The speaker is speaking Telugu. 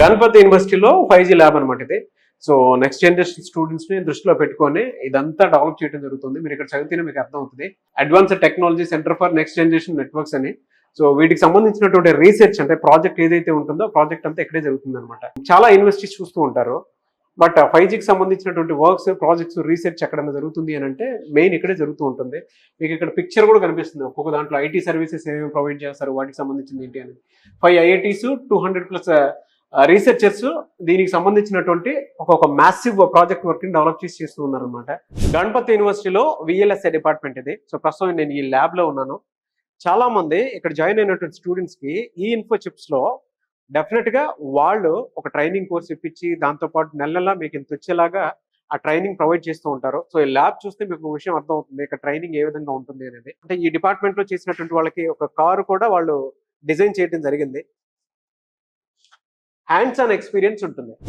గణపతి యూనివర్సిటీలో 5G ల్యాబ్ అనమాట ఇది. సో నెక్స్ట్ జనరేషన్ స్టూడెంట్స్ ని దృష్టిలో పెట్టుకొని ఇదంతా డెవలప్ చేయడం జరుగుతుంది. మీరు ఇక్కడ చదివితేనే మీకు అర్థం అవుతుంది. Advanced technology centre for next generation networks అని. సో వీటికి సంబంధించినటువంటి రీసెర్చ్ అంటే ప్రాజెక్ట్ ఏదైతే ఉంటుందో ప్రాజెక్ట్ అంతా ఇక్కడే జరుగుతుంది అనమాట. చాలా యూనివర్సిటీస్ చూస్తూ ఉంటారు. బట్ 5Gకి సంబంధించినటువంటి వర్క్స్, ప్రాజెక్ట్స్, రీసెర్చ్ ఎక్కడైనా జరుగుతుంది అని అంటే మెయిన్ ఇక్కడే జరుగుతూ ఉంటుంది. మీకు ఇక్కడ పిక్చర్ కూడా కనిపిస్తుంది. ఒక్కొక్క దాంట్లో ఐటీ సర్వీసెస్ ఏమేమి ప్రొవైడ్ చేస్తారు, వాటికి సంబంధించింది ఏంటి అని. 5 IITs 200+ రీసెర్చర్స్ దీనికి సంబంధించినటువంటి ఒక మ్యాసివ్ ప్రాజెక్ట్ వర్క్ ని డెవలప్ చేస్తూ ఉన్నారు అనమాట. గణపతి యూనివర్సిటీలో VLSI డిపార్ట్మెంట్ ఇది. సో ప్రస్తుతం నేను ఈ ల్యాబ్ లో ఉన్నాను. చాలా మంది ఇక్కడ జాయిన్ అయినటువంటి స్టూడెంట్స్ కి ఈ ఇన్ఫో చిప్స్ లో డెఫినెట్ గా వాళ్ళు ఒక ట్రైనింగ్ కోర్స్ ఇప్పించి దాంతో పాటు నెల మీకు ఇంత వచ్చేలాగా ఆ ట్రైనింగ్ ప్రొవైడ్ చేస్తూ ఉంటారు. సో ఈ ల్యాబ్ చూస్తే మీకు ఒక విషయం అర్థం అవుతుంది ఇక్కడ ట్రైనింగ్ ఏ విధంగా ఉంటుంది అనేది. అంటే ఈ డిపార్ట్మెంట్ లో చేసినటువంటి వాళ్ళకి ఒక కారు కూడా వాళ్ళు డిజైన్ చేయడం జరిగింది. హ్యాండ్స్ ఆన్ ఎక్స్పీరియన్స్ ఉంటుంది.